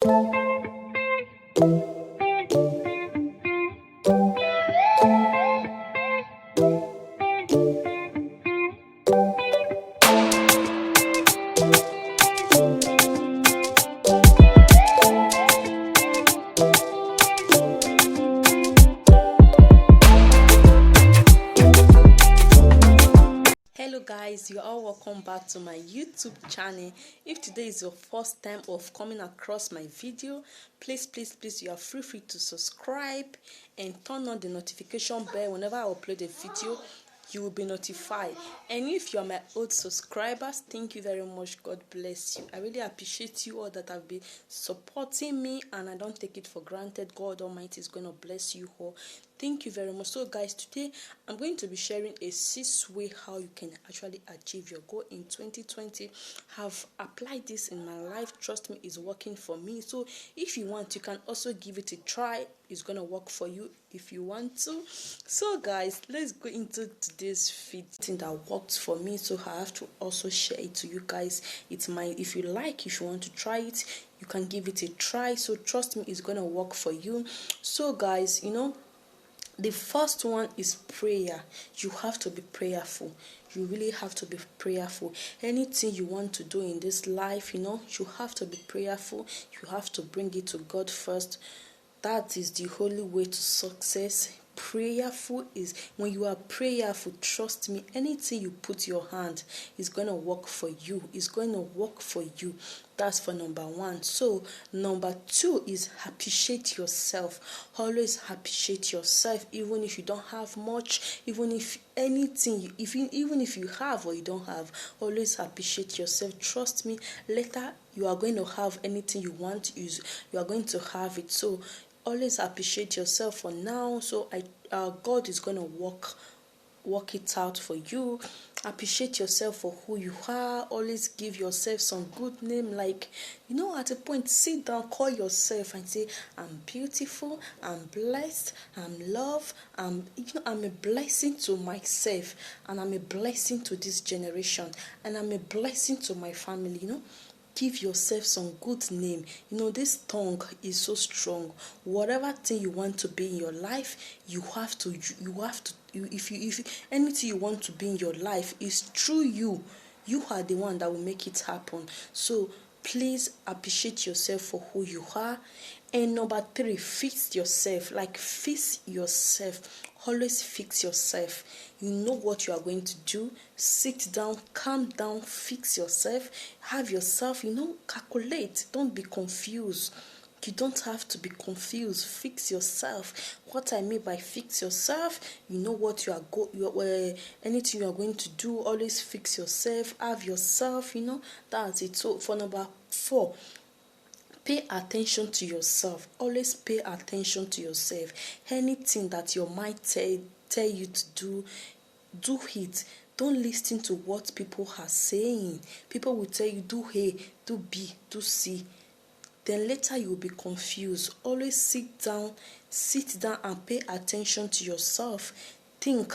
Hello guys, you're all welcome back to my YouTube channel. If today is your first time of coming across my video, please you are free to subscribe and turn on the notification bell. Whenever I upload a video, you will be notified. And if you are my old subscribers, thank you very much. God bless you. I really appreciate you all that have been supporting me, and I don't take it for granted. God Almighty is going to bless you all. Thank you very much. So guys, today I'm going to be sharing a 6-way how you can actually achieve your goal in 2020. Have applied this in my life. Trust me, it's working for me. So if you want, you can also give it a try. It's gonna work for you if you want to. So guys, let's go into today's thing that worked for me. So I have to also share it to you guys. It's mine. If you like, if you want to try it, you can give it a try. So trust me, it's gonna work for you. So guys, the first one is prayer. You have to be prayerful. You really have to be prayerful. Anything you want to do in this life, you have to be prayerful. You have to bring it to God first. That is the only way to success. Prayerful is when you are prayerful, trust me, anything you put your hand is going to work for you. It's going to work for you. That's for number one. So number two is appreciate yourself. Always appreciate yourself, even if you don't have much, even if anything, even if you have or you don't have, always appreciate yourself. Trust me, later you are going to have anything you want. You are going to have it. So always appreciate yourself for now. So God is going to work it out for you. Appreciate yourself for who you are. Always give yourself some good name. Like, at a point, sit down, call yourself and say, I'm beautiful, I'm blessed, I'm loved, I'm a blessing to myself, and I'm a blessing to this generation, and I'm a blessing to my family. Give yourself some good name. This tongue is so strong. Whatever thing you want to be in your life, if anything you want to be in your life is through you. You are the one that will make it happen. So please appreciate yourself for who you are. And number three, fix yourself. Like, fix yourself. Always fix yourself. You know what you are going to do. Sit down, calm down, fix yourself. Have yourself, calculate. Don't be confused. You don't have to be confused. Fix yourself. What I mean by fix yourself, you know what anything you are going to do, always fix yourself. Have yourself, that's it. So for number four, pay attention to yourself. Always pay attention to yourself. Anything that your mind tell you to do it. Don't listen to what people are saying. People will tell you, do A, do B, do C. Then later you will be confused. Always sit down and pay attention to yourself. Think.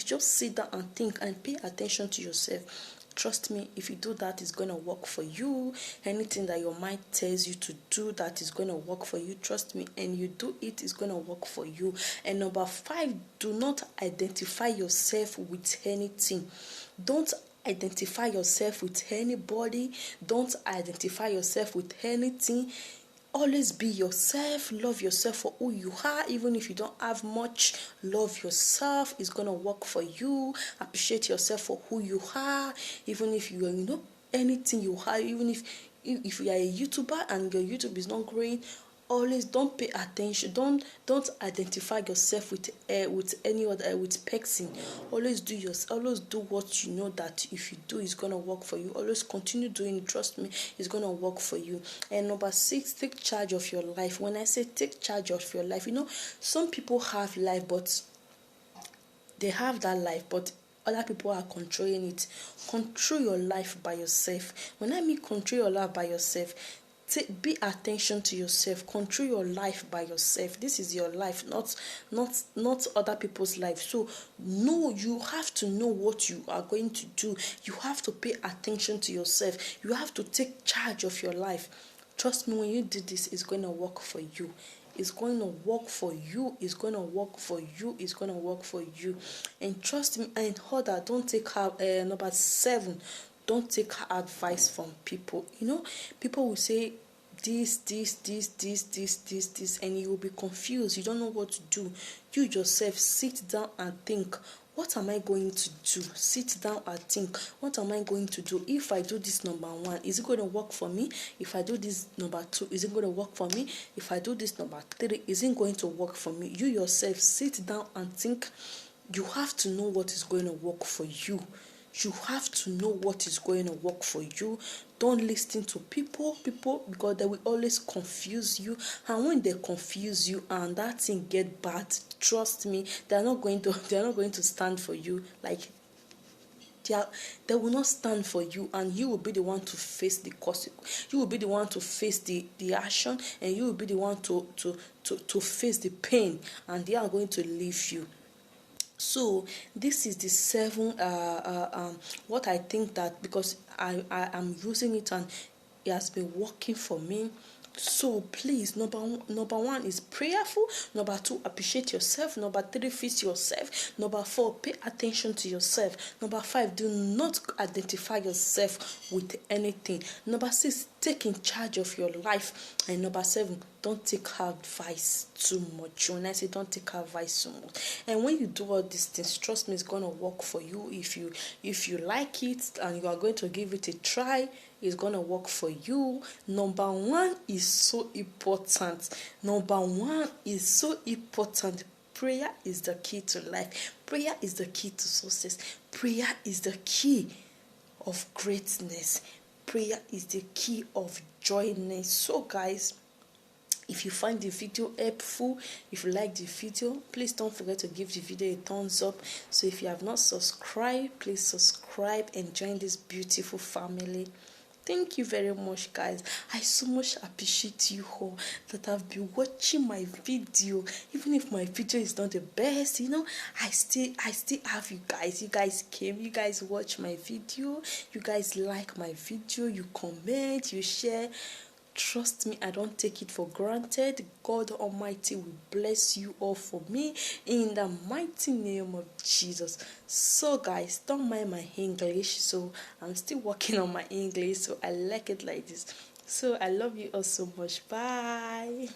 Just sit down and think and pay attention to yourself. Trust me, if you do that, it's going to work for you. Anything that your mind tells you to do, that is going to work for you. Trust me, and you do it, it's going to work for you. And number five, do not identify yourself with anything. Don't identify yourself with anybody. Don't identify yourself with anything. Always be yourself. Love yourself for who you are. Even if you don't have much, love yourself. It's gonna work for you. Appreciate yourself for who you are. Even if you are, anything you are. Even if you are a YouTuber and your YouTube is not growing, always don't pay attention. Don't identify yourself with any other with person. Always do what you know that if you do, it's gonna work for you. Always continue doing it. Trust me, it's gonna work for you. And number six, take charge of your life. When I say take charge of your life, some people have life, but they have that life, but other people are controlling it. Control your life by yourself. When I mean control your life by yourself, be attention to yourself. Control your life by yourself. This is your life, not other people's life. So you have to know what you are going to do. You have to pay attention to yourself. You have to take charge of your life. Trust me, when you do this, it's going to work for you. It's going to work for you. It's going to work for you. It's going to work for you. And trust me, and other, don't take her, number 7, don't take advice from people. People will say this, and you will be confused. You don't know what to do. You yourself sit down and think, what am I going to do? Sit down and think, what am I going to do? If I do this number 1, is it going to work for me? If I do this number 2, is it going to work for me? If I do this number 3, is it going to work for me? You yourself sit down and think. You have to know what is going to work for you. You have to know what is going to work for you. Don't listen to people because they will always confuse you. And when they confuse you and that thing get bad, trust me, they are not going to stand for you. Like, they will not stand for you, and you will be the one to face the consequence. You will be the one to face the action, and you will be the one to face the pain, and they are going to leave you. So this is the 7 what I think, that because I am using it and it has been working for me. So please, number 1 is prayerful. Number 2, appreciate yourself. Number 3, fix yourself. Number 4, pay attention to yourself. Number 5, do not identify yourself with anything. Number 6, take in charge of your life. And number 7, don't take advice too much. When I say don't take advice too much, and when you do all these things, trust me, it's gonna work for you. If you like it and you are going to give it a try, it's gonna work for you. Number 1 is so important. Prayer is the key to life. Prayer is the key to success. Prayer is the key of greatness. Prayer is the key of joyness. So guys, if you find the video helpful, if you like the video, please don't forget to give the video a thumbs up. So if you have not subscribed, please subscribe and join this beautiful family. Thank you very much, guys. I so much appreciate you all that have been watching my video. Even if my video is not the best, I still have you guys. You guys came, you guys watch my video, you guys like my video, you comment, you share. Trust me, I don't take it for granted. God Almighty will bless you all for me in the mighty name of Jesus. So guys, don't mind my English. So I'm still working on my English, so I like it like this. So I love you all so much. Bye.